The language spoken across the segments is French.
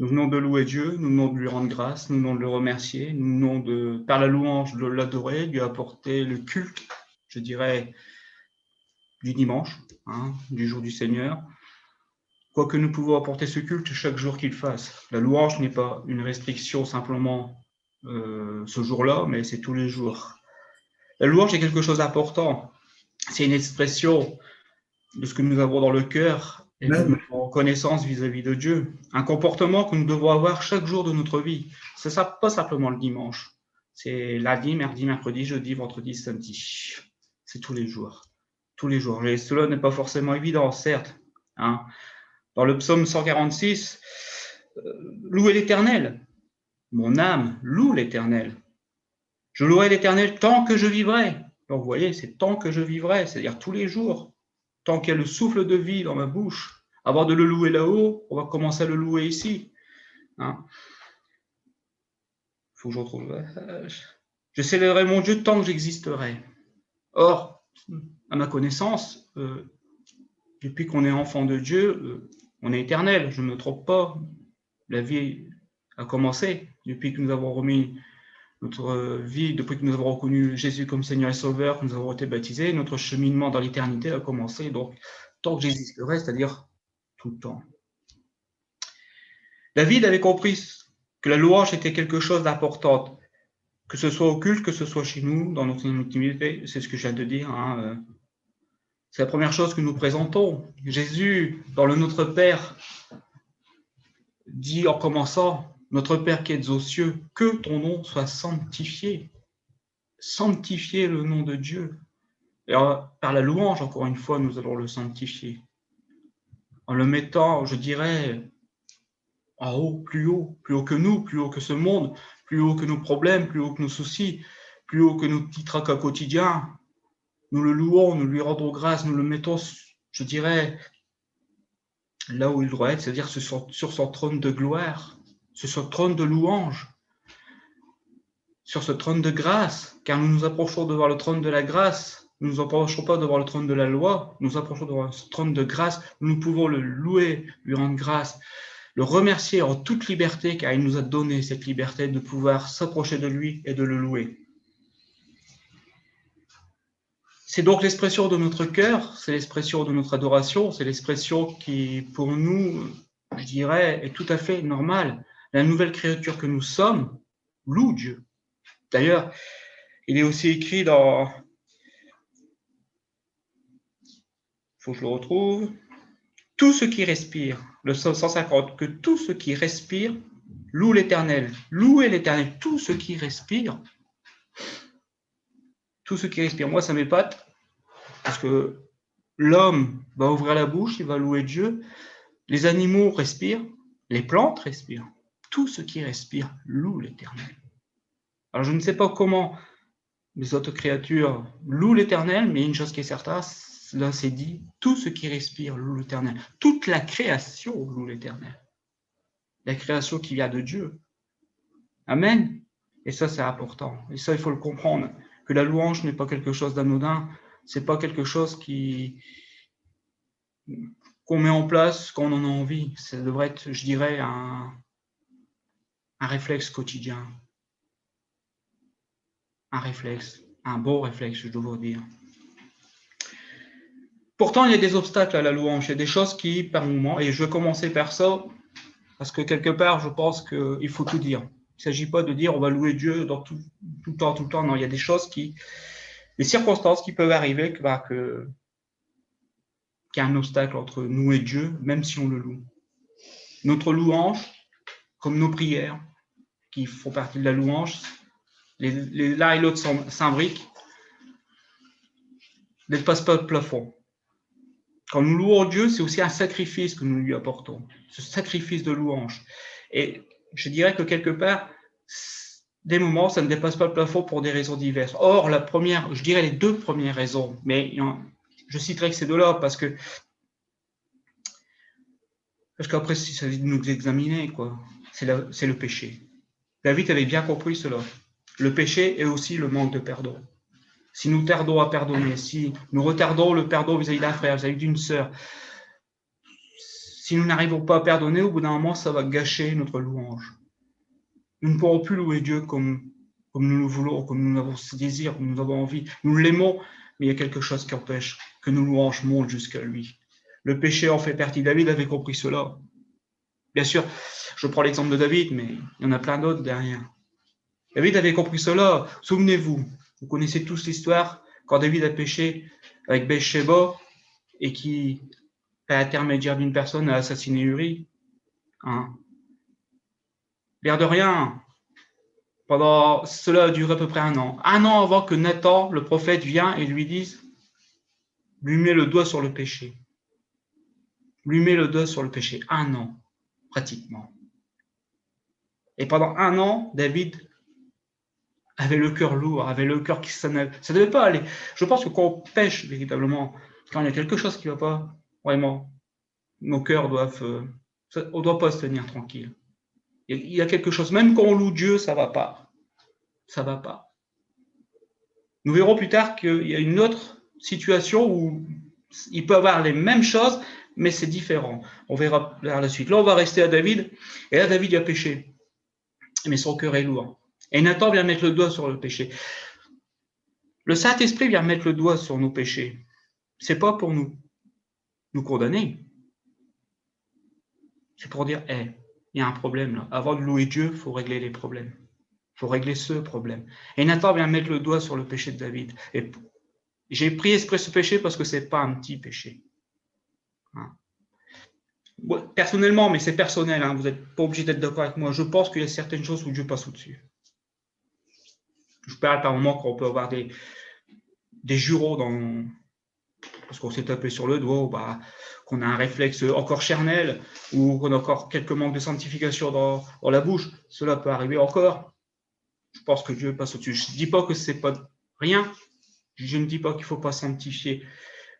Nous venons de louer Dieu, nous venons de lui rendre grâce, nous venons de le remercier, nous venons de, par la louange, de l'adorer, lui apporter le culte, je dirais, du dimanche, du jour du Seigneur. Quoique nous pouvons apporter ce culte chaque jour qu'il fasse. La louange n'est pas une restriction simplement ce jour-là, mais c'est tous les jours. La louange est quelque chose d'important. C'est une expression de ce que nous avons dans le cœur et de notre reconnaissance vis-à-vis de Dieu. Un comportement que nous devons avoir chaque jour de notre vie. C'est ça, pas simplement le dimanche. C'est lundi, mardi, mercredi, jeudi, vendredi, samedi. C'est tous les jours. Tous les jours. Et cela n'est pas forcément évident, certes. Dans le psaume 146, louez l'Éternel. Mon âme loue l'Éternel. Je louerai l'Éternel tant que je vivrai. Donc vous voyez, c'est tant que je vivrai, c'est-à-dire tous les jours. Tant qu'il y a le souffle de vie dans ma bouche. Avant de le louer là-haut, on va commencer à le louer ici. Faut que je retrouve. Je célébrerai mon Dieu tant que j'existerai. Or, à ma connaissance, depuis qu'on est enfant de Dieu, on est éternel, je ne me trompe pas. La vie a commencé depuis que nous avons remis notre vie, depuis que nous avons reconnu Jésus comme Seigneur et Sauveur, que nous avons été baptisés, notre cheminement dans l'éternité a commencé. Donc, tant que j'existerai, c'est-à-dire tout le temps. David avait compris que la louange était quelque chose d'important, que ce soit au culte, que ce soit chez nous, dans notre intimité, c'est ce que je viens de dire. C'est la première chose que nous présentons. Jésus, dans le Notre Père, dit en commençant, notre Père qui êtes aux cieux, que ton nom soit sanctifié. Sanctifier le nom de Dieu. Et par la louange, encore une fois, nous allons le sanctifier. En le mettant, je dirais, en haut que nous, plus haut que ce monde, plus haut que nos problèmes, plus haut que nos soucis, plus haut que nos petits tracas quotidiens. Nous le louons, nous lui rendons grâce, nous le mettons, je dirais, là où il doit être, c'est-à-dire sur son trône de gloire, sur son trône de louange, sur ce trône de grâce, car nous nous approchons devant le trône de la grâce, nous ne nous approchons pas devant le trône de la loi, nous nous approchons devant ce trône de grâce, nous pouvons le louer, lui rendre grâce, le remercier en toute liberté, car il nous a donné cette liberté de pouvoir s'approcher de lui et de le louer. C'est donc l'expression de notre cœur, c'est l'expression de notre adoration, c'est l'expression qui, pour nous, je dirais, est tout à fait normale. La nouvelle créature que nous sommes loue Dieu. D'ailleurs, il est aussi écrit dans... Il faut que je le retrouve. Tout ce qui respire, le psaume 150, que tout ce qui respire loue l'Éternel. Louez l'Éternel, tout ce qui respire. Tout ce qui respire. Moi, ça m'épate, parce que l'homme va ouvrir la bouche, il va louer Dieu. Les animaux respirent, les plantes respirent. Tout ce qui respire loue l'Éternel. Alors, je ne sais pas comment les autres créatures louent l'Éternel, mais une chose qui est certaine, là c'est dit, tout ce qui respire loue l'Éternel. Toute la création loue l'Éternel. La création qui vient de Dieu. Amen. Et ça, c'est important. Et ça, il faut le comprendre, que la louange n'est pas quelque chose d'anodin, c'est pas quelque chose qu'on met en place quand on en a envie. Ça devrait être, je dirais, un réflexe quotidien. Un réflexe, un beau réflexe, je dois vous dire. Pourtant, il y a des obstacles à la louange, il y a des choses qui, par moment, et je vais commencer par ça, parce que quelque part, je pense qu'il faut tout dire. Il ne s'agit pas de dire on va louer Dieu dans tout le temps. Non, il y a des choses des circonstances qui peuvent arriver qu'il y a un obstacle entre nous et Dieu, même si on le loue. Notre louange, comme nos prières, qui font partie de la louange, l'un et l'autre s'imbriquent, ne dépassent pas le plafond. Quand nous louons Dieu, c'est aussi un sacrifice que nous lui apportons, ce sacrifice de louange. Et je dirais que quelque part, des moments, ça ne dépasse pas le plafond pour des raisons diverses. Or, la première, je dirais les deux premières raisons, mais je citerai que ces deux-là parce qu'après, il s'agit de nous examiner, quoi. C'est le péché. David avait bien compris cela. Le péché est aussi le manque de pardon. Si nous tardons à pardonner, si nous retardons le pardon vis-à-vis d'un frère, vis-à-vis d'une sœur, Si nous n'arrivons pas à pardonner, au bout d'un moment, ça va gâcher notre louange. Nous ne pourrons plus louer Dieu comme nous le voulons, comme nous avons ce désir, comme nous avons envie. Nous l'aimons, mais il y a quelque chose qui empêche que nos louanges montent jusqu'à lui. Le péché en fait partie. David avait compris cela. Bien sûr, je prends l'exemple de David, mais il y en a plein d'autres derrière. David avait compris cela. Souvenez-vous, vous connaissez tous l'histoire, quand David a péché avec Bathsheba et qui, par l'intermédiaire d'une personne, a assassiné Uri. Hein. L'air de rien, cela a duré à peu près 1 an. 1 an avant que Nathan, le prophète, vienne et lui dise, lui met le doigt sur le péché. Lui met le doigt sur le péché. 1 an, pratiquement. Et pendant 1 an, David avait le cœur lourd, avait le cœur qui ça ne devait pas aller. Je pense que quand on pêche véritablement, quand il y a quelque chose qui ne va pas, vraiment, nos cœurs doivent, on ne doit pas se tenir tranquille. Il y a quelque chose, même quand on loue Dieu, ça ne va pas. Ça ne va pas. Nous verrons plus tard qu'il y a une autre situation où il peut avoir les mêmes choses, mais c'est différent. On verra par la suite. Là, on va rester à David, et là, David a péché, mais son cœur est lourd. Et Nathan vient mettre le doigt sur le péché. Le Saint-Esprit vient mettre le doigt sur nos péchés. C'est pas pour nous condamner. C'est pour dire, il y a un problème là. Avant de louer Dieu, il faut régler les problèmes. Il faut régler ce problème. Et Nathan vient mettre le doigt sur le péché de David. Et j'ai pris exprès ce péché parce que c'est pas un petit péché. Hein. Personnellement, mais c'est personnel, hein, vous n'êtes pas obligé d'être d'accord avec moi. Je pense qu'il y a certaines choses où Dieu passe au-dessus. Je parle par moment qu'on peut avoir des jureaux parce qu'on s'est tapé sur le doigt, ou qu'on a un réflexe encore charnel, ou qu'on a encore quelques manques de sanctification dans la bouche. Cela peut arriver encore. Je pense que Dieu passe au-dessus. Je ne dis pas que c'est pas rien. Je ne dis pas qu'il ne faut pas sanctifier,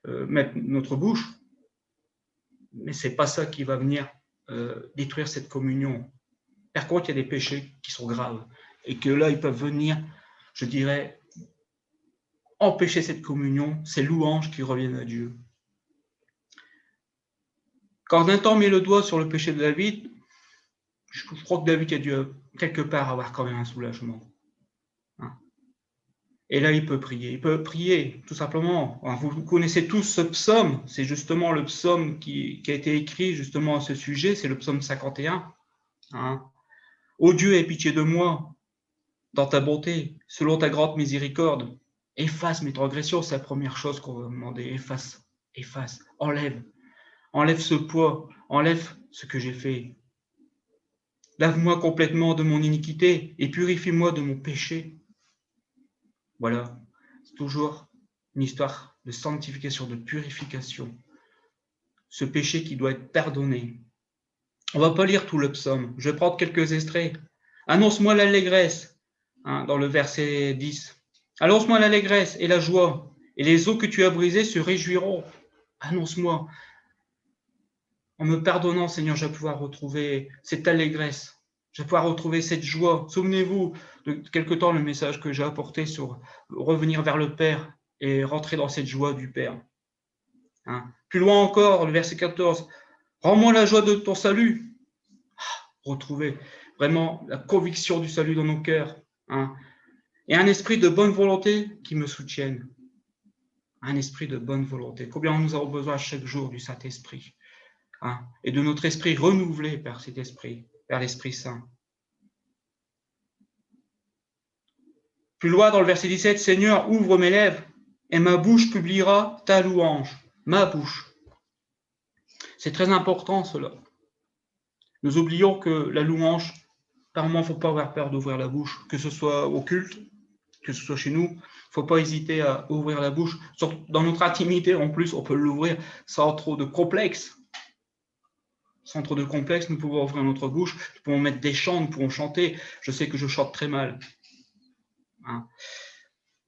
mettre notre bouche, mais ce n'est pas ça qui va venir détruire cette communion. Par contre, il y a des péchés qui sont graves et que là, ils peuvent venir, je dirais, empêcher cette communion, ces louanges qui reviennent à Dieu. Quand Nathan met le doigt sur le péché de David, je crois que David a dû quelque part avoir quand même un soulagement. Hein. Et là, il peut prier tout simplement. Vous connaissez tous ce psaume, c'est justement le psaume qui a été écrit justement à ce sujet, c'est le psaume 51. Hein. Ô Dieu, aie pitié de moi, dans ta bonté, selon ta grande miséricorde, efface mes transgressions, c'est la première chose qu'on va demander, efface, enlève ce poids, enlève ce que j'ai fait. Lave-moi complètement de mon iniquité et purifie-moi de mon péché. Voilà, c'est toujours une histoire de sanctification, de purification. Ce péché qui doit être pardonné. On ne va pas lire tout le psaume, je vais prendre quelques extraits. Annonce-moi l'allégresse, dans le verset 10. Annonce-moi l'allégresse et la joie, et les eaux que tu as brisées se réjouiront. Annonce-moi. En me pardonnant, Seigneur, je vais pouvoir retrouver cette allégresse. Je vais pouvoir retrouver cette joie. Souvenez-vous de quelque temps le message que j'ai apporté sur revenir vers le Père et rentrer dans cette joie du Père. Plus loin encore, le verset 14. Rends-moi la joie de ton salut. Retrouver vraiment la conviction du salut dans nos cœurs. Et un esprit de bonne volonté qui me soutienne. Un esprit de bonne volonté. Combien nous avons besoin chaque jour du Saint-Esprit. Et de notre esprit renouvelé par cet esprit, par l'Esprit Saint. Plus loin dans le verset 17, Seigneur, ouvre mes lèvres et ma bouche publiera ta louange. Ma bouche. C'est très important cela. Nous oublions que la louange, par moment, il ne faut pas avoir peur d'ouvrir la bouche, que ce soit au culte, que ce soit chez nous. Il ne faut pas hésiter à ouvrir la bouche. Dans notre intimité, en plus, on peut l'ouvrir sans trop de complexe. Sans trop de complexe, nous pouvons ouvrir notre bouche, nous pouvons mettre des chants, nous pouvons chanter. Je sais que je chante très mal.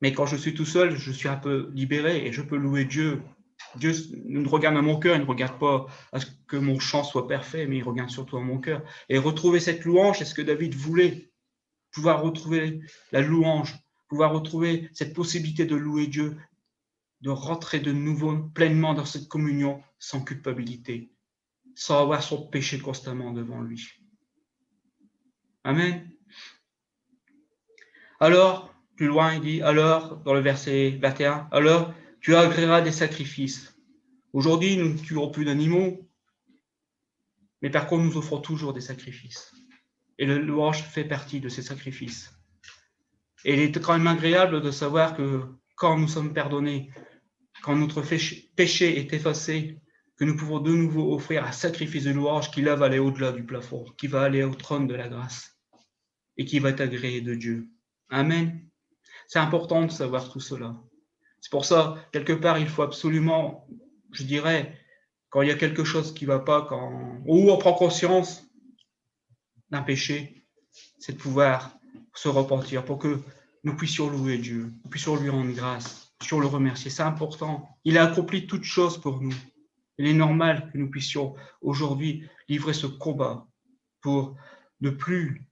Mais quand je suis tout seul, je suis un peu libéré et je peux louer Dieu. Dieu nous regarde à mon cœur, il ne regarde pas à ce que mon chant soit parfait, mais il regarde surtout à mon cœur. Et retrouver cette louange, c'est ce que David voulait. Pouvoir retrouver la louange, pouvoir retrouver cette possibilité de louer Dieu, de rentrer de nouveau pleinement dans cette communion sans culpabilité. sans avoir son péché constamment devant lui. Amen. Alors, plus loin, il dit, alors, dans le verset 21, alors, tu agréeras des sacrifices. Aujourd'hui, nous ne tuerons plus d'animaux, mais par contre, nous offrons toujours des sacrifices. Et le louange fait partie de ces sacrifices. Et il est quand même agréable de savoir que quand nous sommes pardonnés, quand notre péché est effacé, que nous pouvons de nouveau offrir un sacrifice de louange qui là va aller au-delà du plafond, qui va aller au trône de la grâce et qui va être agréé de Dieu. Amen. C'est important de savoir tout cela. C'est pour ça, quelque part, il faut absolument, je dirais, quand il y a quelque chose qui ne va pas, ou on prend conscience d'un péché, c'est de pouvoir se repentir pour que nous puissions louer Dieu, nous puissions lui rendre grâce, puissions le remercier. C'est important. Il a accompli toutes choses pour nous. Il est normal que nous puissions aujourd'hui livrer ce combat pour ne plus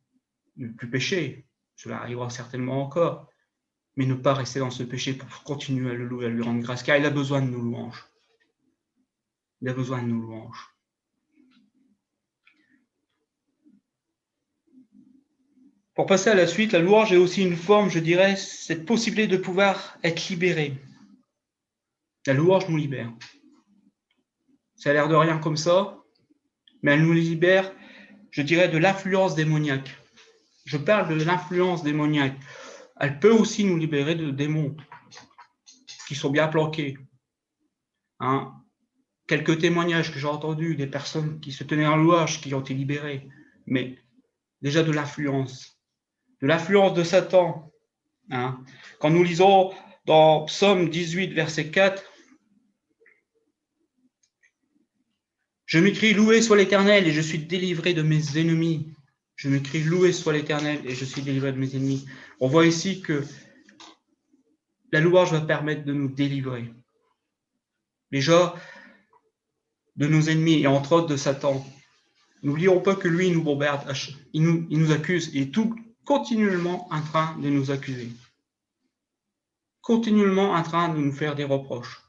pécher. Cela arrivera certainement encore, mais ne pas rester dans ce péché pour continuer à le louer, à lui rendre grâce, car il a besoin de nos louanges. Il a besoin de nos louanges. Pour passer à la suite, la louange est aussi une forme, je dirais, cette possibilité de pouvoir être libéré. La louange nous libère. Ça a l'air de rien comme ça, mais elle nous libère, je dirais, de l'influence démoniaque. Je parle de l'influence démoniaque. Elle peut aussi nous libérer de démons qui sont bien planqués. Quelques témoignages que j'ai entendus des personnes qui se tenaient en louange, qui ont été libérées, mais déjà de l'influence de Satan. Quand nous lisons dans Psaume 18, verset 4, « Je m'écris, loué soit l'Éternel, et je suis délivré de mes ennemis. » Je m'écris, loué soit l'Éternel, et je suis délivré de mes ennemis. On voit ici que la louange va permettre de nous délivrer. Déjà, de nos ennemis, et entre autres de Satan. N'oublions pas que lui, il nous bombarde, il nous accuse, il est continuellement en train de nous accuser. Continuellement en train de nous faire des reproches.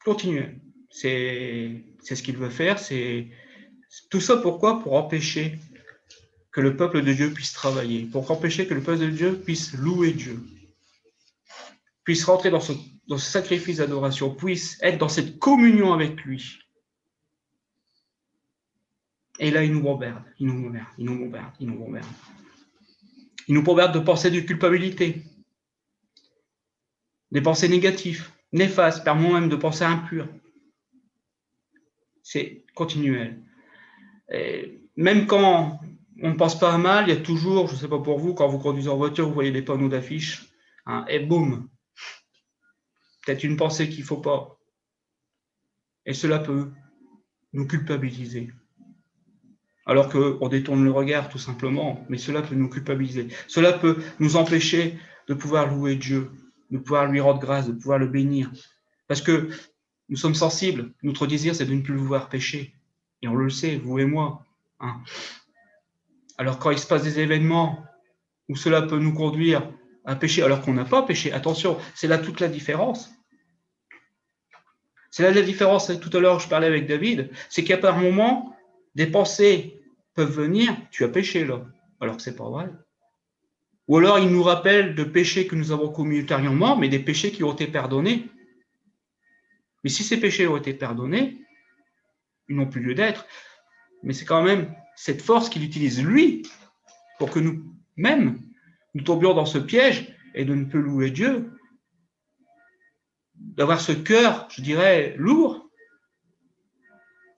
Continuez. C'est ce qu'il veut faire. C'est tout ça pourquoi? Pour empêcher que le peuple de Dieu puisse travailler, pour empêcher que le peuple de Dieu puisse louer Dieu, puisse rentrer dans ce sacrifice d'adoration, puisse être dans cette communion avec lui. Et là, il nous bombarde, il nous bombarde, il nous bombarde, il nous bombarde. Il nous bombarde de pensées de culpabilité, des pensées négatives, néfastes, par moments même de pensées impures. C'est continuel. Et même quand on ne pense pas à mal, il y a toujours, je ne sais pas pour vous, quand vous conduisez en voiture, vous voyez des panneaux d'affiches, et boum, peut-être une pensée qu'il ne faut pas. Et cela peut nous culpabiliser. Alors qu'on détourne le regard tout simplement, mais cela peut nous culpabiliser. Cela peut nous empêcher de pouvoir louer Dieu, de pouvoir lui rendre grâce, de pouvoir le bénir. Parce que nous sommes sensibles, notre désir c'est de ne plus vouloir pécher. Et on le sait, vous et moi. Alors quand il se passe des événements où cela peut nous conduire à pécher alors qu'on n'a pas péché, attention, c'est là toute la différence. C'est là la différence. Tout à l'heure, je parlais avec David, c'est qu'à par moment, des pensées peuvent venir, tu as péché là, alors que c'est pas vrai. Ou alors, il nous rappelle de péchés que nous avons commis ultérieurement, mais des péchés qui ont été pardonnés. Mais si ces péchés ont été pardonnés, ils n'ont plus lieu d'être. Mais c'est quand même cette force qu'il utilise, lui, pour que nous-mêmes, nous tombions dans ce piège et de ne plus louer Dieu, d'avoir ce cœur, je dirais, lourd.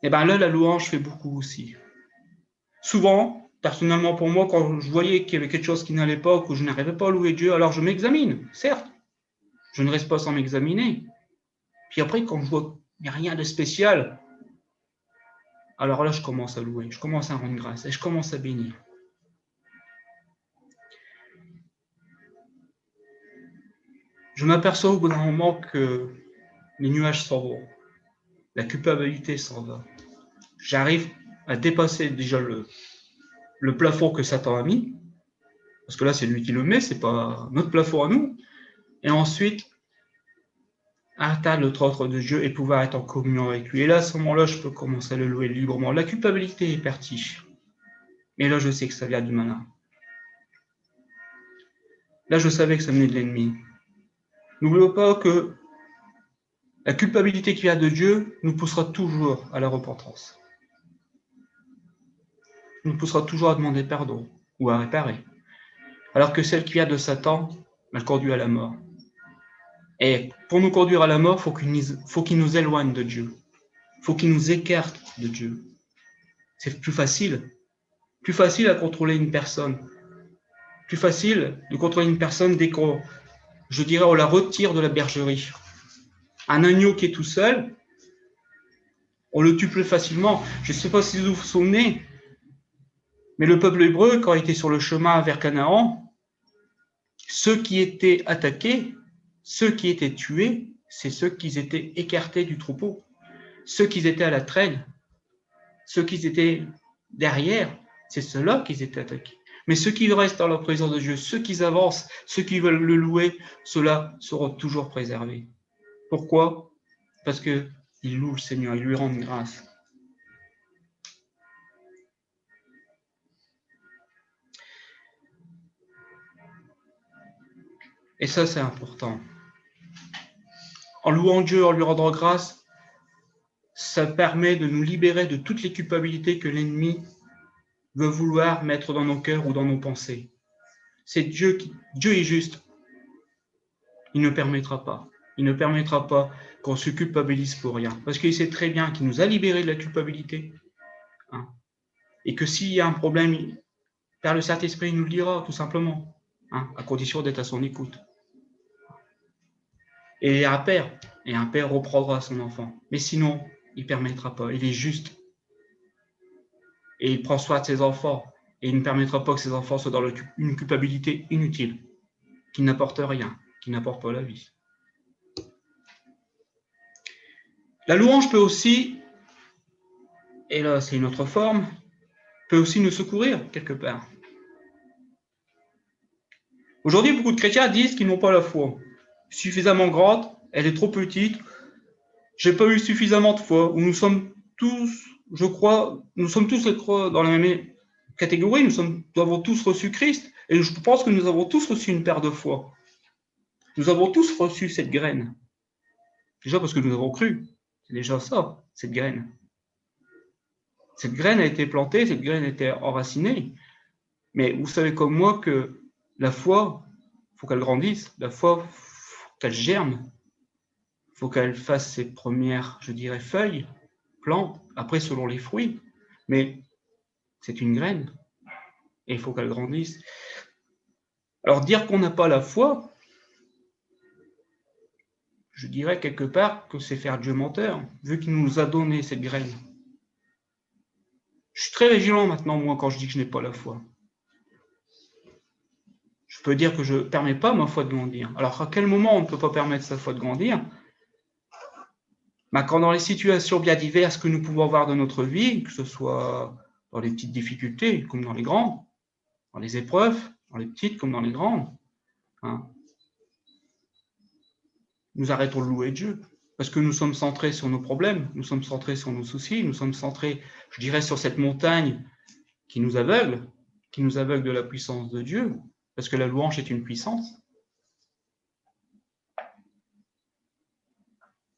Et bien là, la louange fait beaucoup aussi. Souvent, personnellement pour moi, quand je voyais qu'il y avait quelque chose qui n'allait pas, que je n'arrivais pas à louer Dieu, alors je m'examine, certes. Je ne reste pas sans m'examiner. Puis après, quand je vois qu'il n'y a rien de spécial, alors là, je commence à louer, je commence à rendre grâce et je commence à bénir. Je m'aperçois au bout d'un moment que les nuages s'en vont, la culpabilité s'en va. J'arrive à dépasser déjà le plafond que Satan a mis, parce que là, c'est lui qui le met, c'est pas notre plafond à nous. Et ensuite, atteindre le trône de Dieu et pouvoir être en communion avec lui. Et là, à ce moment-là, je peux commencer à le louer librement. La culpabilité est partie. Mais là, je sais que ça vient du malin. Là, je savais que ça venait de l'ennemi. N'oublions pas que la culpabilité qui vient de Dieu nous poussera toujours à la repentance. Nous poussera toujours à demander pardon ou à réparer. Alors que celle qui vient de Satan, elle conduit à la mort. Et pour nous conduire à la mort, il faut qu'il nous éloigne de Dieu. Il faut qu'il nous écarte de Dieu. C'est plus facile à contrôler une personne. Plus facile de contrôler une personne dès qu'on, je dirais, on la retire de la bergerie. Un agneau qui est tout seul, on le tue plus facilement. Je ne sais pas si vous vous souvenez, mais le peuple hébreu, quand il était sur le chemin vers Canaan, ceux qui étaient attaqués, ceux qui étaient tués, c'est ceux qui étaient écartés du troupeau. Ceux qui étaient à la traîne, ceux qui étaient derrière, c'est ceux-là qui étaient attaqués. Mais ceux qui restent dans la présence de Dieu, ceux qui avancent, ceux qui veulent le louer, ceux-là seront toujours préservés. Pourquoi? Parce qu'ils louent le Seigneur, ils lui rendent grâce. Et ça, c'est important. En louant Dieu, en lui rendant grâce, ça permet de nous libérer de toutes les culpabilités que l'ennemi veut vouloir mettre dans nos cœurs ou dans nos pensées. C'est Dieu est juste. Il ne permettra pas. Il ne permettra pas qu'on se culpabilise pour rien. Parce qu'il sait très bien qu'il nous a libérés de la culpabilité. Hein, et que s'il y a un problème, Père le Saint-Esprit il nous le dira, tout simplement. Hein, à condition d'être à son écoute. Et un père reprendra son enfant. Mais sinon, il ne permettra pas. Il est juste. Et il prend soin de ses enfants. Et il ne permettra pas que ses enfants soient dans une culpabilité inutile, qui n'apporte rien, qui n'apporte pas la vie. La louange peut aussi, et là c'est une autre forme, peut aussi nous secourir quelque part. Aujourd'hui, beaucoup de chrétiens disent qu'ils n'ont pas la foi suffisamment grande, elle est trop petite, j'ai pas eu suffisamment de foi, ou nous sommes tous, je crois, nous sommes tous dans la même catégorie, nous avons tous reçu Christ, et je pense que nous avons tous reçu une paire de foi. Nous avons tous reçu cette graine. Déjà parce que nous avons cru. C'est déjà ça, cette graine. Cette graine a été plantée, cette graine a été enracinée. Mais vous savez comme moi que la foi, il faut qu'elle grandisse. La foi, il faut qu'elle germe. Il faut qu'elle fasse ses premières, je dirais, feuilles, plantes, après selon les fruits. Mais c'est une graine. Et il faut qu'elle grandisse. Alors dire qu'on n'a pas la foi, je dirais quelque part que c'est faire Dieu menteur, vu qu'il nous a donné cette graine. Je suis très vigilant maintenant, moi, quand je dis que je n'ai pas la foi. Je peux dire que je ne permets pas ma foi de grandir. Alors, à quel moment on ne peut pas permettre sa foi de grandir? Quand dans les situations bien diverses que nous pouvons avoir de notre vie, que ce soit dans les petites difficultés comme dans les grandes, dans les épreuves, dans les petites comme dans les grandes, hein, nous arrêtons de louer Dieu. Parce que nous sommes centrés sur nos problèmes, nous sommes centrés sur nos soucis, nous sommes centrés, je dirais, sur cette montagne qui nous aveugle de la puissance de Dieu, parce que la louange est une puissance.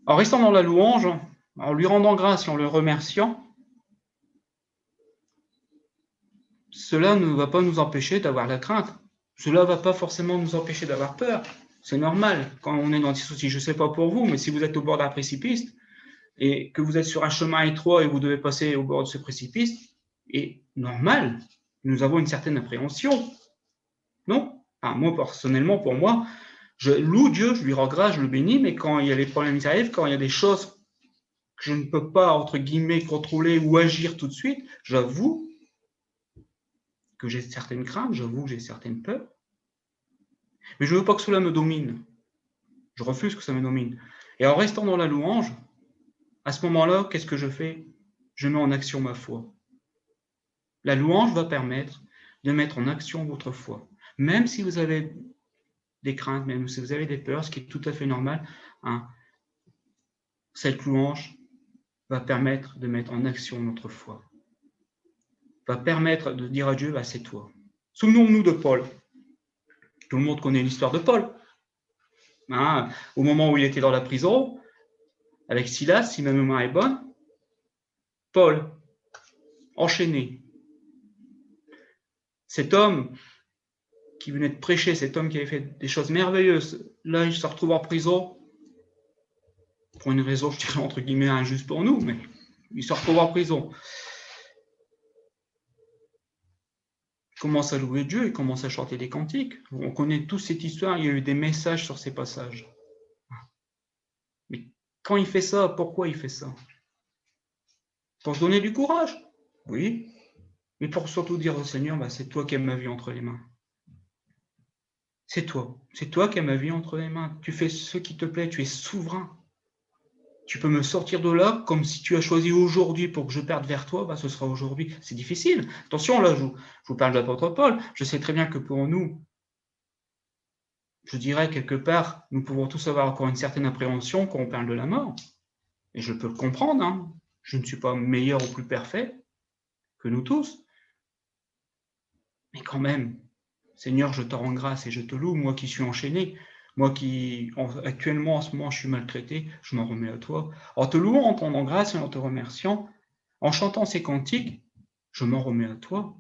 En restant dans la louange, en lui rendant grâce et en le remerciant, cela ne va pas nous empêcher d'avoir la crainte. Cela ne va pas forcément nous empêcher d'avoir peur. C'est normal quand on est dans des soucis. Je ne sais pas pour vous, mais si vous êtes au bord d'un précipice et que vous êtes sur un chemin étroit et vous devez passer au bord de ce précipice, c'est normal. Nous avons une certaine appréhension. Non? Moi, personnellement, pour moi, je loue Dieu, je lui rends grâce, je le bénis, mais quand il y a des problèmes qui arrivent, quand il y a des choses que je ne peux pas, entre guillemets, contrôler ou agir tout de suite, j'avoue que j'ai certaines craintes, j'avoue que j'ai certaines peurs. Mais je ne veux pas que cela me domine. Je refuse que ça me domine. Et en restant dans la louange, à ce moment-là, qu'est-ce que je fais? Je mets en action ma foi. La louange va permettre de mettre en action votre foi. Même si vous avez des craintes, même si vous avez des peurs, ce qui est tout à fait normal, hein, cette louange va permettre de mettre en action notre foi, va permettre de dire à Dieu, bah, c'est toi. Souvenons-nous de Paul. Tout le monde connaît l'histoire de Paul. Hein, au moment où il était dans la prison, avec Silas, si ma mémoire est bonne, Paul, enchaîné. Cet homme qui venait de prêcher, cet homme qui avait fait des choses merveilleuses, là, il se retrouve en prison, pour une raison, je dirais, entre guillemets, injuste pour nous, mais il se retrouve en prison. Il commence à louer Dieu, il commence à chanter des cantiques. On connaît tous cette histoire, il y a eu des messages sur ces passages. Mais quand il fait ça, pourquoi il fait ça? Pour se donner du courage, oui, mais pour surtout dire au Seigneur, bah, c'est toi qui as ma vie entre les mains. C'est toi qui as ma vie entre les mains. Tu fais ce qui te plaît, tu es souverain. Tu peux me sortir de là comme si tu as choisi aujourd'hui pour que je perde vers toi, bah, ce sera aujourd'hui. C'est difficile. Attention, là, je vous parle de l'apôtre Paul. Je sais très bien que pour nous, je dirais quelque part, nous pouvons tous avoir encore une certaine appréhension quand on parle de la mort. Et je peux le comprendre. Hein. Je ne suis pas meilleur ou plus parfait que nous tous. Mais quand même, Seigneur, je te rends grâce et je te loue, moi qui suis enchaîné, moi qui, actuellement, en ce moment, je suis maltraité, je m'en remets à toi. En te louant, en te rendant grâce et en te remerciant, en chantant ces cantiques, je m'en remets à toi,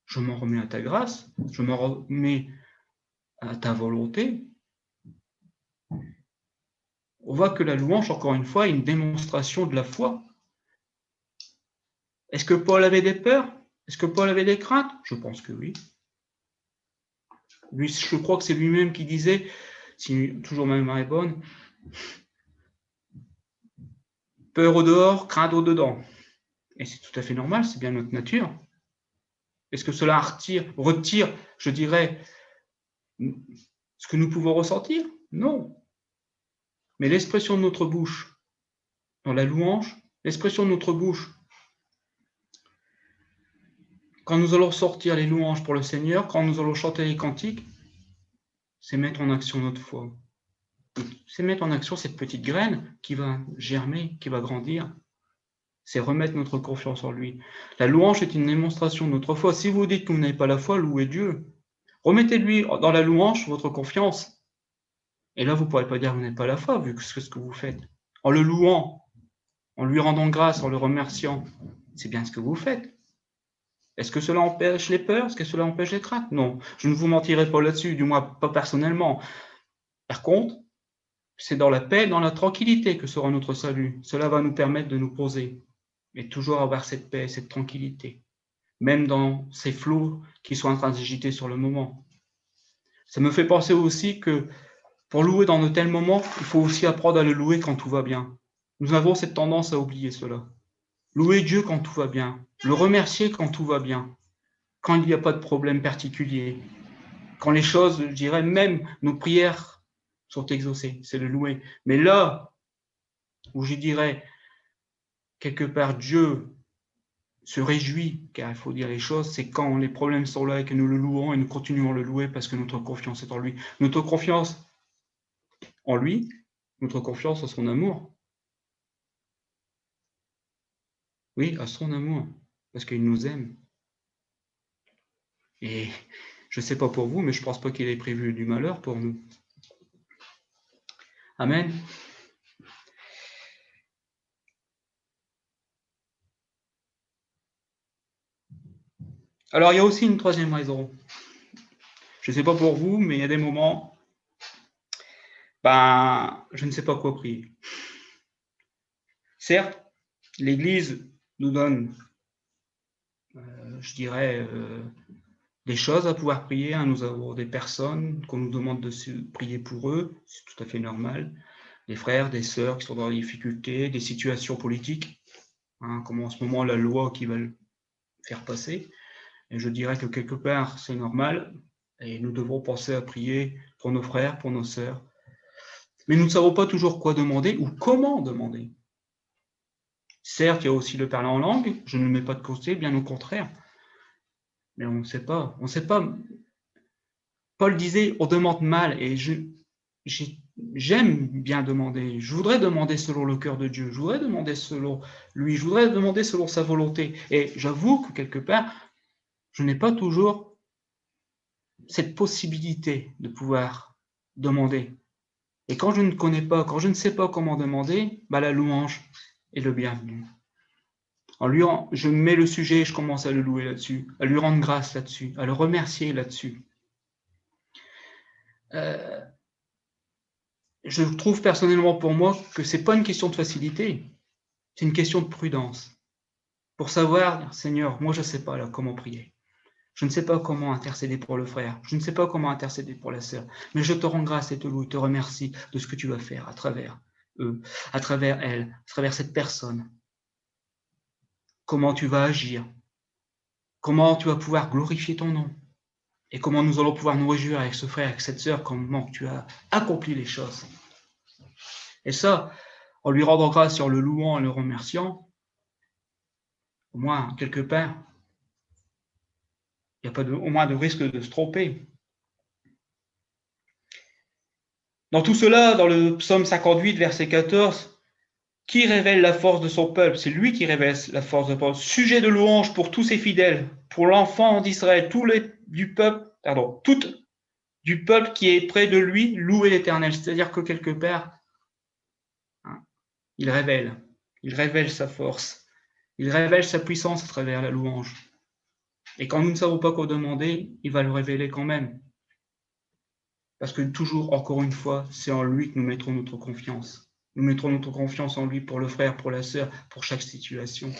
je m'en remets à ta grâce, je m'en remets à ta volonté. On voit que la louange, encore une fois, est une démonstration de la foi. Est-ce que Paul avait des peurs? Est-ce que Paul avait des craintes? Je pense que oui. Lui, je crois que c'est lui-même qui disait, si toujours ma mémoire est bonne, peur au dehors, crainte au dedans. Et c'est tout à fait normal, c'est bien notre nature. Est-ce que cela retire, je dirais, ce que nous pouvons ressentir? Non. Mais l'expression de notre bouche, dans la louange, l'expression de notre bouche, quand nous allons sortir les louanges pour le Seigneur, quand nous allons chanter les cantiques, c'est mettre en action notre foi. C'est mettre en action cette petite graine qui va germer, qui va grandir. C'est remettre notre confiance en lui. La louange est une démonstration de notre foi. Si vous dites que vous n'avez pas la foi, louez Dieu. Remettez-lui dans la louange votre confiance. Et là, vous ne pourrez pas dire que vous n'avez pas la foi, vu que c'est ce que vous faites. En le louant, en lui rendant grâce, en le remerciant, c'est bien ce que vous faites. Est-ce que cela empêche les peurs? Est-ce que cela empêche les craintes? Non, je ne vous mentirai pas là-dessus, du moins pas personnellement. Par contre, c'est dans la paix, dans la tranquillité que sera notre salut. Cela va nous permettre de nous poser et toujours avoir cette paix, cette tranquillité, même dans ces flots qui sont en train de s'agiter sur le moment. Ça me fait penser aussi que pour louer dans de tels moments, il faut aussi apprendre à le louer quand tout va bien. Nous avons cette tendance à oublier cela. Louer Dieu quand tout va bien, le remercier quand tout va bien, quand il n'y a pas de problème particulier, quand les choses, je dirais, même nos prières sont exaucées, c'est le louer. Mais là où je dirais, quelque part, Dieu se réjouit, car il faut dire les choses, c'est quand les problèmes sont là et que nous le louons et nous continuons à le louer parce que notre confiance est en lui. Notre confiance en lui, notre confiance en son amour. Oui, à son amour, parce qu'il nous aime. Et je ne sais pas pour vous, mais je ne pense pas qu'il ait prévu du malheur pour nous. Amen. Alors, il y a aussi une troisième raison. Je ne sais pas pour vous, mais il y a des moments, je ne sais pas quoi prier. Certes, l'Église nous donne, je dirais, des choses à pouvoir prier. Hein. Nous avons des personnes qu'on nous demande de prier pour eux, c'est tout à fait normal. Des frères, des sœurs qui sont dans des difficultés, des situations politiques, hein, comme en ce moment la loi qu'ils veulent faire passer. Et je dirais que quelque part, c'est normal, et nous devons penser à prier pour nos frères, pour nos sœurs. Mais nous ne savons pas toujours quoi demander ou comment demander. Certes, il y a aussi le parler en langue, je ne le mets pas de côté, bien au contraire. Mais on ne sait pas. On ne sait pas. Paul disait, on demande mal, et j'ai j'aime bien demander. Je voudrais demander selon le cœur de Dieu. Je voudrais demander selon lui. Je voudrais demander selon sa volonté. Et j'avoue que quelque part, je n'ai pas toujours cette possibilité de pouvoir demander. Et quand je ne connais pas, quand je ne sais pas comment demander, la louange est le bienvenu. Je mets le sujet et je commence à le louer là-dessus, à lui rendre grâce là-dessus, à le remercier là-dessus. Je trouve personnellement pour moi que ce n'est pas une question de facilité, c'est une question de prudence. Pour savoir, Seigneur, moi je ne sais pas là comment prier. Je ne sais pas comment intercéder pour le frère. Je ne sais pas comment intercéder pour la sœur. Mais je te rends grâce et te loue, te remercie de ce que tu vas faire à travers eux, à travers elle, à travers cette personne. Comment tu vas agir. Comment tu vas pouvoir glorifier ton nom. Et comment nous allons pouvoir nous réjouir avec ce frère, avec cette sœur, comment tu as accompli les choses. Et ça, en lui rendant grâce, en le louant, en le remerciant, au moins, quelque part, il n'y a pas au moins de risque de se tromper. Dans tout cela, dans le psaume 58, verset 14, qui révèle la force de son peuple? C'est lui qui révèle la force de son peuple. Sujet de louange pour tous ses fidèles, pour l'enfant d'Israël, tout du peuple qui est près de lui, louer l'Éternel. C'est-à-dire que quelque part, il révèle sa force, il révèle sa puissance à travers la louange. Et quand nous ne savons pas quoi demander, il va le révéler quand même. Parce que toujours, encore une fois, c'est en lui que nous mettrons notre confiance. Nous mettrons notre confiance en lui pour le frère, pour la sœur, pour chaque situation.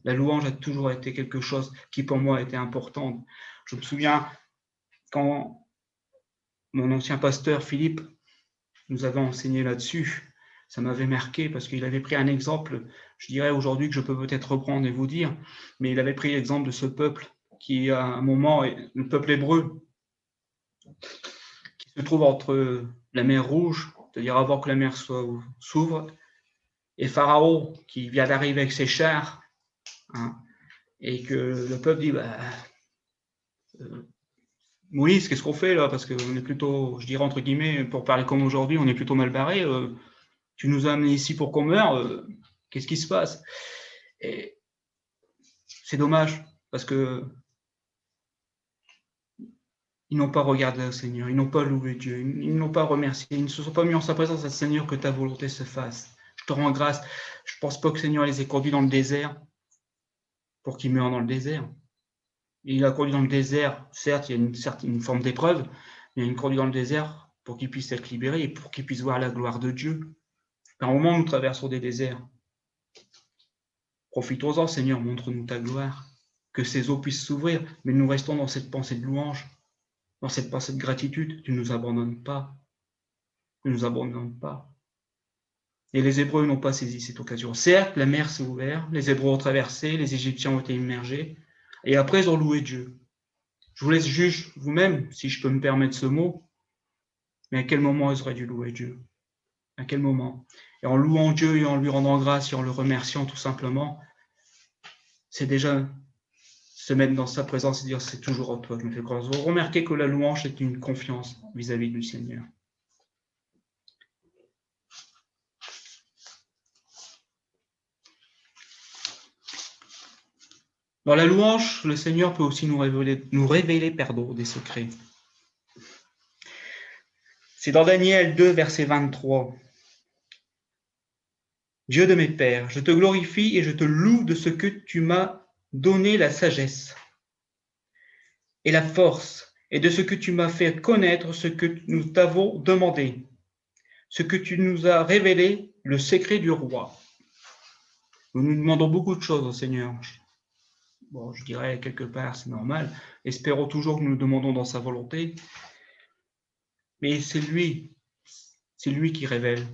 La louange a toujours été quelque chose qui pour moi était important. Je me souviens quand mon ancien pasteur Philippe nous avait enseigné là-dessus, ça m'avait marqué parce qu'il avait pris un exemple, je dirais aujourd'hui que je peux peut-être reprendre et vous dire, mais il avait pris l'exemple de ce peuple qui à un moment, le peuple hébreu, qui se trouve entre la mer Rouge, c'est-à-dire avant que la mer s'ouvre, et Pharaon qui vient d'arriver avec ses chars, et que le peuple dit Moïse, qu'est-ce qu'on fait là? Parce qu'on est plutôt, je dirais entre guillemets, pour parler comme aujourd'hui, on est plutôt mal barré. Tu nous as amenés ici pour qu'on meure. Qu'est-ce qui se passe? Et c'est dommage parce que ils n'ont pas regardé au Seigneur, ils n'ont pas loué Dieu, ils n'ont pas remercié, ils ne se sont pas mis en sa présence à Seigneur que ta volonté se fasse. Je te rends grâce. Je ne pense pas que le Seigneur les ait conduits dans le désert pour qu'ils meurent dans le désert. Il a conduit dans le désert, certes, il y a une forme d'épreuve, mais il a conduit dans le désert pour qu'ils puissent être libérés et pour qu'ils puissent voir la gloire de Dieu. Par moment, nous traversons des déserts. Profitons-en, Seigneur, montre-nous ta gloire, que ces eaux puissent s'ouvrir, mais nous restons dans cette pensée de louange, dans cette pensée de gratitude. Tu ne nous abandonnes pas. Tu ne nous abandonnes pas. Et les Hébreux n'ont pas saisi cette occasion. Certes, la mer s'est ouverte, les Hébreux ont traversé, les Égyptiens ont été immergés, et après ils ont loué Dieu. Je vous laisse juger vous-même, si je peux me permettre ce mot, mais à quel moment ils auraient dû louer Dieu? À quel moment? Et en louant Dieu et en lui rendant grâce et en le remerciant tout simplement, c'est déjà se mettre dans sa présence et dire c'est toujours en toi que je me fais grâce. Vous remarquez que la louange est une confiance vis-à-vis du Seigneur. Dans la louange, le Seigneur peut aussi nous révéler des secrets. C'est dans Daniel 2, verset 23. Dieu de mes pères, je te glorifie et je te loue de ce que tu m'as donné la sagesse et la force, et de ce que tu m'as fait connaître ce que nous t'avons demandé, ce que tu nous as révélé, le secret du roi. Nous nous demandons beaucoup de choses au Seigneur. Bon, je dirais quelque part, c'est normal. Espérons toujours que nous demandons dans sa volonté. Mais c'est lui qui révèle.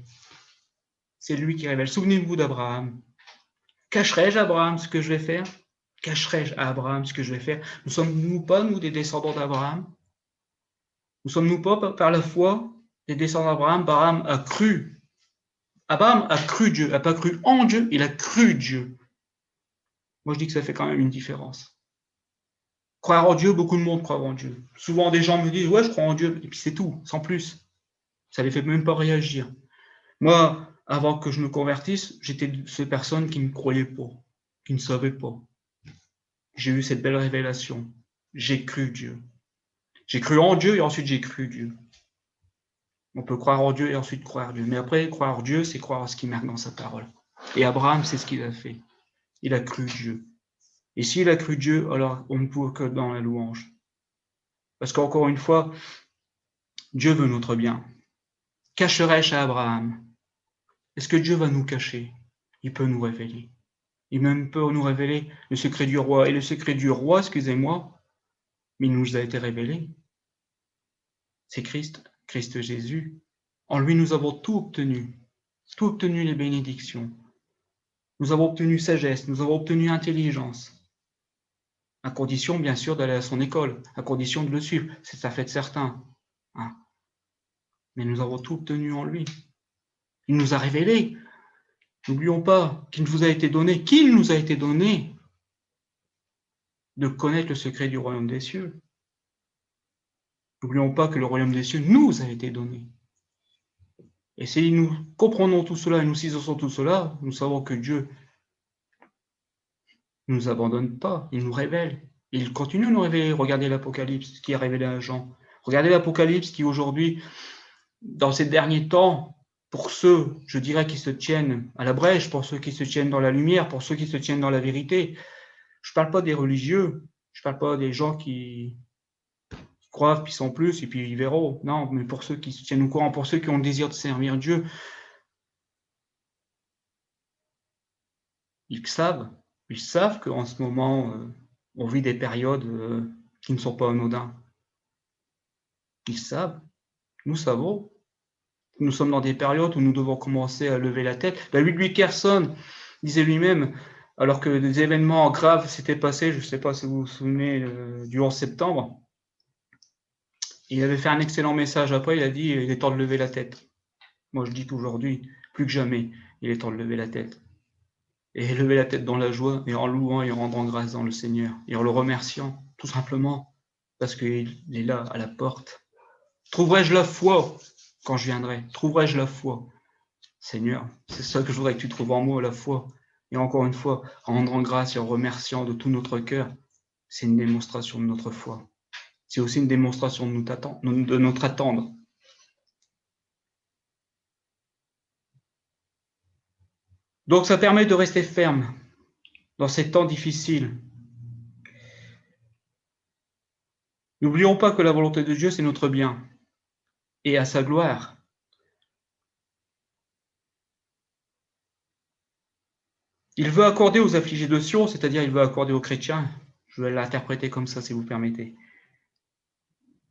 C'est lui qui révèle. Souvenez-vous d'Abraham. Cacherai-je à Abraham ce que je vais faire? Cacherai-je à Abraham ce que je vais faire? Ne sommes-nous pas, nous, des descendants d'Abraham? Ne sommes-nous pas, par la foi, des descendants d'Abraham? Abraham a cru. Abraham a cru Dieu. Il n'a pas cru en Dieu, il a cru Dieu. Moi, je dis que ça fait quand même une différence. Croire en Dieu, beaucoup de monde croit en Dieu. Souvent, des gens me disent, ouais, je crois en Dieu, et puis c'est tout, sans plus. Ça ne les fait même pas réagir. Moi, avant que je me convertisse, j'étais de ces personnes qui ne croyaient pas, qui ne savaient pas. J'ai eu cette belle révélation. J'ai cru Dieu. J'ai cru en Dieu et ensuite j'ai cru Dieu. On peut croire en Dieu et ensuite croire Dieu. Mais après, croire Dieu, c'est croire à ce qu'il marque dans sa parole. Et Abraham, c'est ce qu'il a fait. Il a cru Dieu. Et s'il a cru Dieu, alors on ne peut que dans la louange. Parce qu'encore une fois, Dieu veut notre bien. Cacherai-je à Abraham? Est-ce que Dieu va nous cacher? Il peut nous révéler. Il même peut nous révéler le secret du roi. Et le secret du roi, excusez-moi, mais il nous a été révélé. C'est Christ, Christ Jésus. En lui, nous avons tout obtenu les bénédictions. Nous avons obtenu sagesse, nous avons obtenu intelligence. À condition, bien sûr, d'aller à son école, à condition de le suivre. C'est ça fait de certain. Hein. Mais nous avons tout obtenu en lui. Il nous a révélé. N'oublions pas qu'il nous a été donné, de connaître le secret du royaume des cieux. N'oublions pas que le royaume des cieux nous a été donné. Et si nous comprenons tout cela et nous saisissons tout cela, nous savons que Dieu ne nous abandonne pas, il nous révèle. Il continue à nous révéler. Regardez l'Apocalypse qui est révélé à Jean. Regardez l'Apocalypse qui aujourd'hui, dans ces derniers temps, pour ceux, je dirais, qui se tiennent à la brèche, pour ceux qui se tiennent dans la lumière, pour ceux qui se tiennent dans la vérité, je ne parle pas des religieux, je ne parle pas des gens qui croient, puis sans plus, et puis ils verront. Non, mais pour ceux qui se tiennent au courant, pour ceux qui ont le désir de servir Dieu, ils savent qu'en ce moment, on vit des périodes qui ne sont pas anodines. Ils savent, nous savons. Nous sommes dans des périodes où nous devons commencer à lever la tête. David Wilkerson disait lui-même, alors que des événements graves s'étaient passés, je ne sais pas si vous vous souvenez du 11 septembre, il avait fait un excellent message après, il a dit, il est temps de lever la tête. Moi je dis qu'aujourd'hui, plus que jamais, il est temps de lever la tête. Et lever la tête dans la joie, et en louant et en rendant grâce dans le Seigneur, et en le remerciant, tout simplement, parce qu'il est là, à la porte. Trouverai-je la foi quand je viendrai? Trouverai-je la foi? Seigneur, c'est ça que je voudrais que tu trouves en moi, la foi. Et encore une fois, en rendant grâce et en remerciant de tout notre cœur, c'est une démonstration de notre foi. C'est aussi une démonstration de notre attendre. Donc ça permet de rester ferme dans ces temps difficiles. N'oublions pas que la volonté de Dieu, c'est notre bien et à sa gloire. Il veut accorder aux affligés de Sion, c'est-à-dire il veut accorder aux chrétiens, je vais l'interpréter comme ça si vous permettez,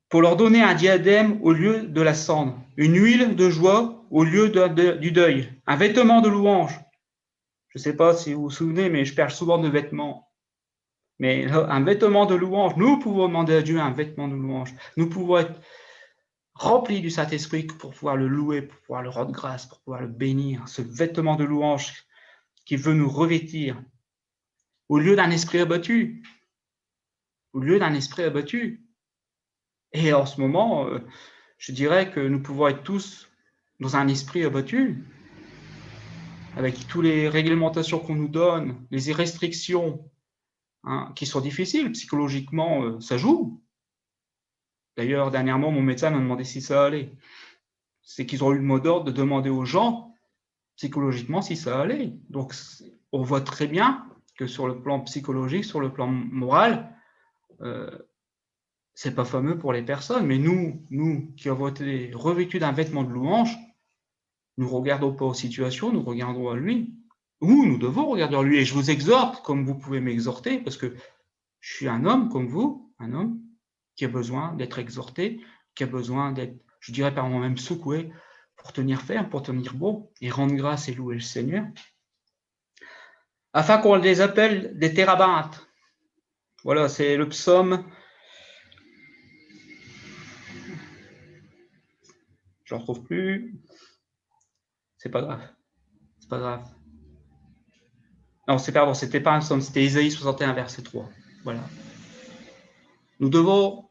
pour leur donner un diadème au lieu de la cendre, une huile de joie au lieu du deuil, un vêtement de louange. Je ne sais pas si vous vous souvenez, mais je parle souvent de vêtements. Mais un vêtement de louange, nous pouvons demander à Dieu un vêtement de louange. Nous pouvons être remplis du Saint-Esprit pour pouvoir le louer, pour pouvoir le rendre grâce, pour pouvoir le bénir. Ce vêtement de louange qui veut nous revêtir au lieu d'un esprit abattu. Au lieu d'un esprit abattu. Et en ce moment, je dirais que nous pouvons être tous dans un esprit abattu, avec toutes les réglementations qu'on nous donne, les restrictions qui sont difficiles. Psychologiquement, ça joue. D'ailleurs, dernièrement, mon médecin m'a demandé si ça allait. C'est qu'ils ont eu le mot d'ordre de demander aux gens, psychologiquement, si ça allait. Donc, on voit très bien que sur le plan psychologique, sur le plan moral, c'est pas fameux pour les personnes. Mais nous qui avons été revêtus d'un vêtement de louange, nous ne regardons pas aux situations, nous regardons à lui. Ou nous devons regarder à lui. Et je vous exhorte, comme vous pouvez m'exhorter, parce que je suis un homme comme vous, un homme qui a besoin d'être exhorté, qui a besoin d'être, je dirais par moi-même, secoué pour tenir ferme, pour tenir bon, et rendre grâce et louer le Seigneur, afin qu'on les appelle des térabintes. Voilà, c'est le psaume. Je n'en retrouve plus. C'est pas grave. C'est pas grave. Non, c'était pas un psaume, c'était Isaïe 61, verset 3. Voilà. Nous devons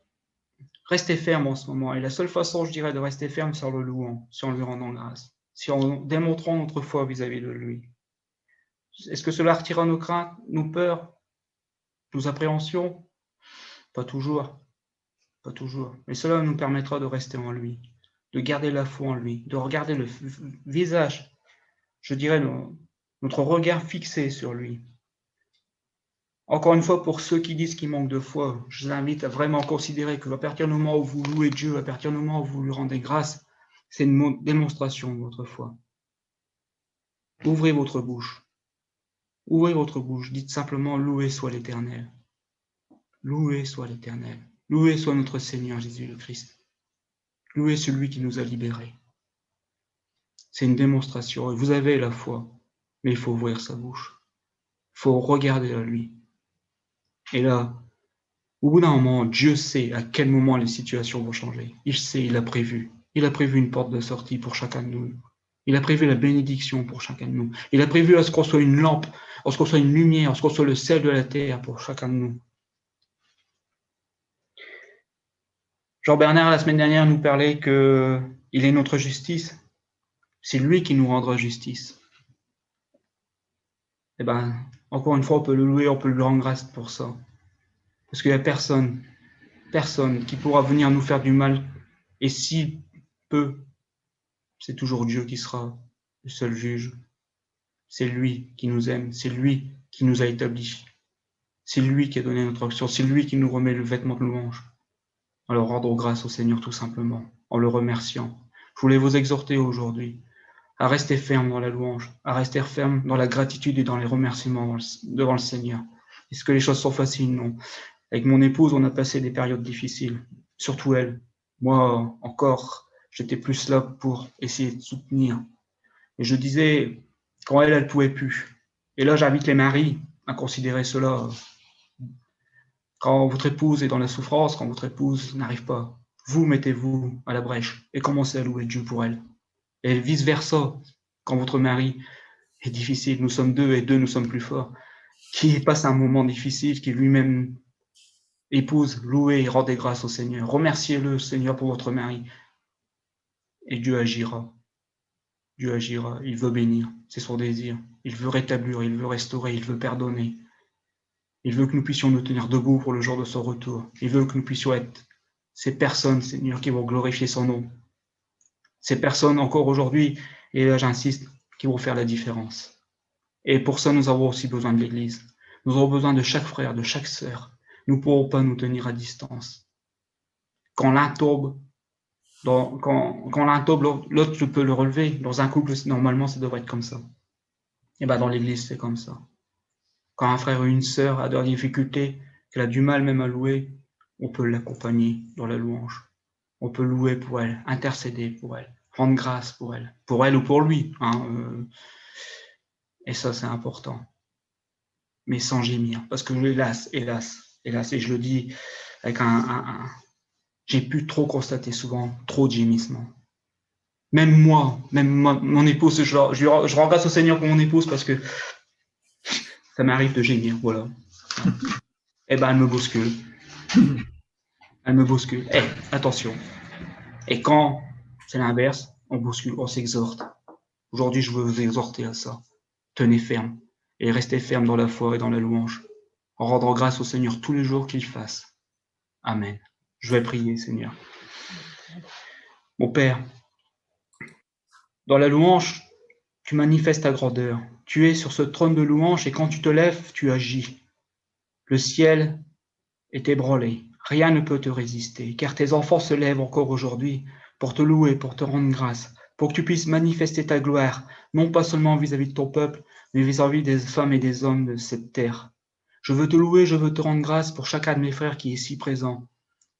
Restez ferme en ce moment. Et la seule façon, je dirais, de rester ferme, c'est en le louant, si en lui rendant grâce, si en démontrant notre foi vis-à-vis de lui. Est-ce que cela retirera nos craintes, nos peurs, nos appréhensions? Pas toujours, pas toujours. Mais cela nous permettra de rester en lui, de garder la foi en lui, de regarder le visage, je dirais, notre regard fixé sur lui. Encore une fois, pour ceux qui disent qu'ils manquent de foi, je vous invite à vraiment considérer que à partir du moment où vous louez Dieu, à partir du moment où vous lui rendez grâce, c'est une démonstration de votre foi. Ouvrez votre bouche. Ouvrez votre bouche. Dites simplement, loué soit l'Éternel. Loué soit l'Éternel. Loué soit notre Seigneur Jésus le Christ. Loué celui qui nous a libérés. C'est une démonstration. Vous avez la foi, mais il faut ouvrir sa bouche. Il faut regarder à lui. Et là, au bout d'un moment, Dieu sait à quel moment les situations vont changer. Il sait, il a prévu. Il a prévu une porte de sortie pour chacun de nous. Il a prévu la bénédiction pour chacun de nous. Il a prévu à ce qu'on soit une lampe, à ce qu'on soit une lumière, à ce qu'on soit le sel de la terre pour chacun de nous. Jean-Bernard, la semaine dernière, nous parlait qu'il est notre justice. C'est lui qui nous rendra justice. Eh bien, encore une fois, on peut le louer, on peut lui rendre grâce pour ça. Parce qu'il n'y a personne qui pourra venir nous faire du mal. Et si peu, c'est toujours Dieu qui sera le seul juge. C'est lui qui nous aime, c'est lui qui nous a établis. C'est lui qui a donné notre action, c'est lui qui nous remet le vêtement de louange. Alors rendre grâce au Seigneur tout simplement, en le remerciant. Je voulais vous exhorter aujourd'hui à rester ferme dans la louange, à rester ferme dans la gratitude et dans les remerciements devant le Seigneur. Est-ce que les choses sont faciles? Non. Avec mon épouse, on a passé des périodes difficiles, surtout elle. Moi, encore, j'étais plus là pour essayer de soutenir. Et je disais, quand elle ne pouvait plus. Et là, j'invite les maris à considérer cela. Quand votre épouse est dans la souffrance, quand votre épouse n'arrive pas, vous mettez-vous à la brèche et commencez à louer Dieu pour elle. Et vice-versa, quand votre mari est difficile, nous sommes deux et deux, nous sommes plus forts, qui passe un moment difficile, qui lui-même épouse, louez et rendez grâce au Seigneur. Remerciez-le, Seigneur, pour votre mari. Et Dieu agira. Dieu agira. Il veut bénir. C'est son désir. Il veut rétablir, il veut restaurer, il veut pardonner. Il veut que nous puissions nous tenir debout pour le jour de son retour. Il veut que nous puissions être ces personnes, Seigneur, qui vont glorifier son nom. Ces personnes, encore aujourd'hui, et là j'insiste, qui vont faire la différence. Et pour ça, nous avons aussi besoin de l'Église. Nous avons besoin de chaque frère, de chaque sœur. Nous ne pourrons pas nous tenir à distance. Quand l'un tombe, quand l'un tombe, l'autre peut le relever. Dans un couple, normalement, ça devrait être comme ça. Et bien dans l'Église, c'est comme ça. Quand un frère ou une sœur a des difficultés, qu'elle a du mal même à louer, on peut l'accompagner dans la louange. On peut louer pour elle, intercéder pour elle, rendre grâce pour elle ou pour lui. Et ça, c'est important. Mais sans gémir. Parce que hélas, et je le dis avec j'ai pu trop constater souvent trop de gémissements. Même moi, mon épouse, je rends grâce au Seigneur pour mon épouse parce que ça m'arrive de gémir, voilà. Eh ben, elle me bouscule. Elle me bouscule. Attention. Et quand c'est l'inverse, on bouscule, on s'exhorte. Aujourd'hui, je veux vous exhorter à ça. Tenez ferme et restez ferme dans la foi et dans la louange, en rendant grâce au Seigneur tous les jours qu'il fasse. Amen. Je vais prier, Seigneur. Mon Père, dans la louange, tu manifestes ta grandeur. Tu es sur ce trône de louange et quand tu te lèves, tu agis. Le ciel est ébranlé. Rien ne peut te résister, car tes enfants se lèvent encore aujourd'hui pour te louer, pour te rendre grâce, pour que tu puisses manifester ta gloire, non pas seulement vis-à-vis de ton peuple, mais vis-à-vis des femmes et des hommes de cette terre. Je veux te louer, je veux te rendre grâce pour chacun de mes frères qui est ici présent,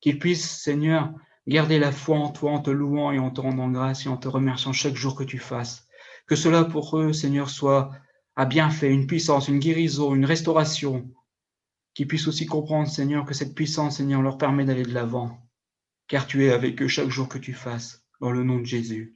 qu'ils puissent, Seigneur, garder la foi en toi, en te louant et en te rendant grâce et en te remerciant chaque jour que tu fasses. Que cela pour eux, Seigneur, soit un bienfait, une puissance, une guérison, une restauration, qu'ils puissent aussi comprendre, Seigneur, que cette puissance, Seigneur, leur permet d'aller de l'avant, car tu es avec eux chaque jour que tu fasses, dans le nom de Jésus.